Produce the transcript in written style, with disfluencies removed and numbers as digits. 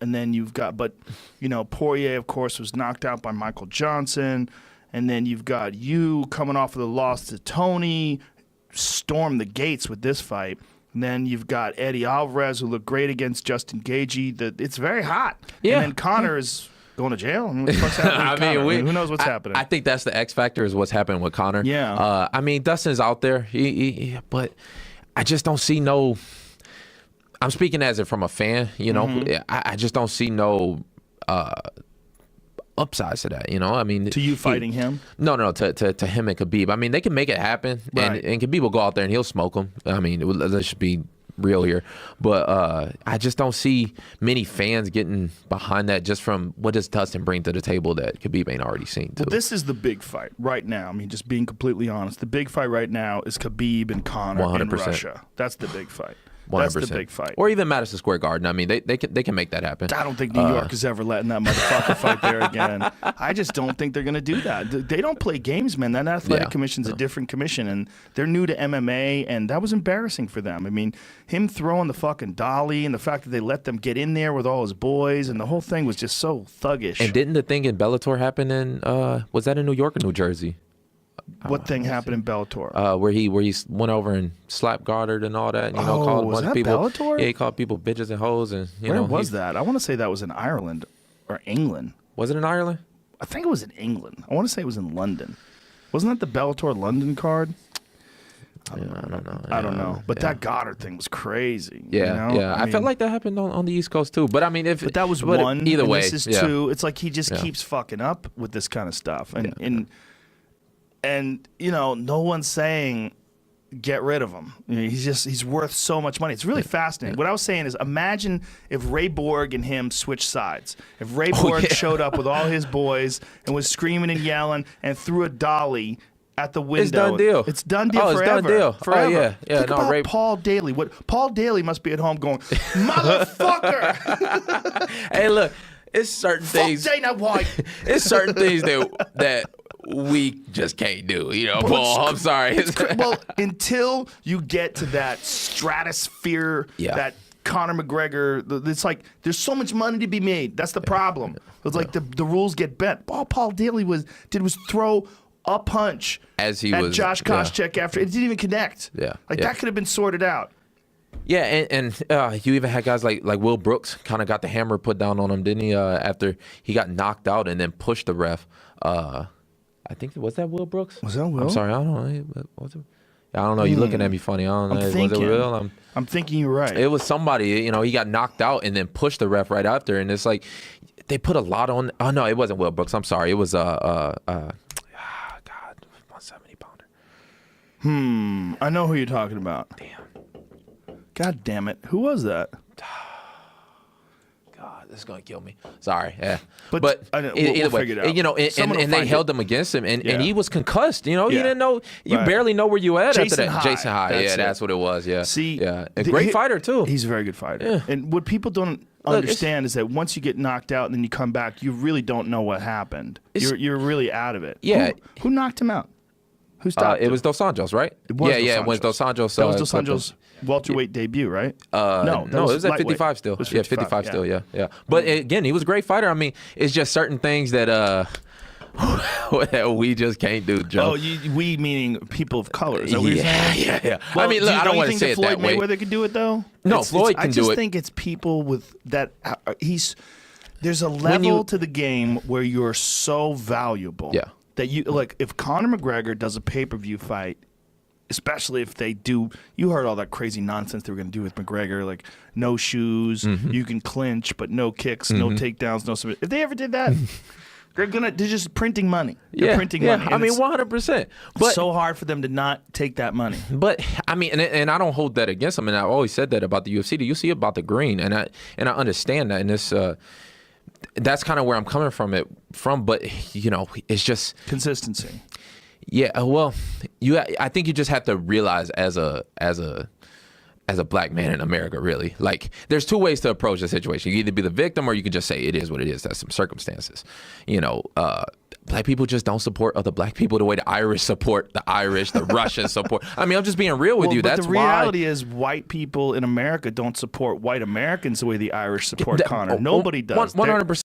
and then you've got, but Poirier, of course, was knocked out by Michael Johnson, and then you've got you coming off of the loss to Tony, stormed the gates with this fight. And then you've got Eddie Alvarez, who looked great against Justin Gaethje. It's very hot. Yeah. And then Conor is going to jail. I mean, what the fuck's happening with Conor? Who knows what's happening? I think that's the X factor is what's happening with Conor. Yeah. I mean, Dustin's out there, but I just don't see no. I'm speaking as it from a fan. I just don't see no upsides to that. I mean, to you fighting him? No, to him and Khabib. I mean, they can make it happen, right. and Khabib will go out there and he'll smoke him. I mean, let's just be real here, but I just don't see many fans getting behind that just from what does Dustin bring to the table that Khabib ain't already seen too. Well, this is the big fight right now. I mean, just being completely honest, the big fight right now is Khabib and Conor 100%. In Russia. That's the big fight. 100%. That's the big fight. Or even Madison Square Garden. I mean, they can make that happen. I don't think New York is ever letting that motherfucker fight there again. I just don't think they're going to do that. They don't play games, man. That athletic commission's a different commission, and they're new to MMA, and that was embarrassing for them. I mean, him throwing the fucking dolly and the fact that they let them get in there with all his boys, and the whole thing was just so thuggish. And didn't the thing in Bellator happen in, was that in New York or New Jersey? What thing happened in Bellator? Where he went over and slapped Goddard and all that. And, called was that people, Bellator? Yeah, he called people bitches and hoes. And where was that? I want to say that was in Ireland or England. Was it in Ireland? I think it was in England. I want to say it was in London. Wasn't that the Bellator London card? I don't know. I don't know. But that Goddard thing was crazy. Yeah. I felt like that happened on the East Coast too. But I mean, but that was one. Either way, this is two. It's like he just keeps fucking up with this kind of stuff, and no one's saying get rid of him. He's worth so much money. It's really fascinating. What I was saying is, imagine if Ray Borg and him switched sides. If Ray Borg showed up with all his boys and was screaming and yelling and threw a dolly at the window. It's done deal. It's done deal forever. It's done deal. Forever. Oh, yeah. Think about Paul Daly. Paul Daly must be at home going, motherfucker. Hey, look, it's certain things. Dana White. It's certain things that we just can't do, Paul. I'm sorry. Well, until you get to that stratosphere, that Conor McGregor, it's like there's so much money to be made. That's the problem. It's like the rules get bent. All Paul Daly did was throw a punch at Josh Koscheck after it didn't even connect. Yeah, that could have been sorted out. Yeah, and you even had guys like Will Brooks kind of got the hammer put down on him, didn't he? After he got knocked out and then pushed the ref. I think was that Will Brooks? Was that Will? I'm sorry, I don't know. Was it? I don't know. You're looking at me funny. I don't know. Was it Will? I'm thinking you're right. It was somebody. He got knocked out and then pushed the ref right after, and it's like they put a lot on. Oh no, it wasn't Will Brooks. I'm sorry. It was God, 170 pounder. I know who you're talking about. Damn. God damn it. Who was that? God, this is gonna kill me. Sorry. Yeah. But either way, figure it out. And they held him against him, and he was concussed. You didn't know. You barely know where you at Jason after that. High. Jason High. That's what it was. Yeah. See, a great fighter too. He's a very good fighter. Yeah. And what people don't understand is that once you get knocked out and then you come back, you really don't know what happened. You're really out of it. Yeah. Who knocked him out? Who stopped it? Was Dos Anjos, right? It was it was Dos Anjos. That was Dos Anjos' welterweight debut, right? No, it was at 55 still. 55 still, yeah. But again, he was a great fighter. I mean, it's just certain things that that we just can't do, Joe. Oh, we meaning people of color. Is that what you're saying? Yeah. Well, I mean, look, I don't want to say it that way. Floyd Mayweather could do it, though? No, Floyd can do it. I just think it's people with that. There's a level to the game where you're so valuable. Yeah. That if Conor McGregor does a pay-per-view fight, especially if they do, you heard all that crazy nonsense they were going to do with McGregor, like no shoes, you can clinch, but no kicks, no takedowns, no submission. If they ever did that, they're just printing money. They're printing money. I mean, 100%. But it's so hard for them to not take that money. But I mean, and I don't hold that against them. And I've always said that about the UFC. The UFC about the green, and I understand that. And this. That's kind of where I'm coming from, but it's just consistency. Yeah, well, I think you just have to realize as a black man in America, really, like there's two ways to approach the situation. You can either be the victim or you can just say it is what it is. That's some circumstances. black people just don't support other black people the way the Irish support the Irish, the Russians support. I mean, I'm just being real with you. But That's the reality is white people in America don't support white Americans the way the Irish support Conor. Nobody does. 100%.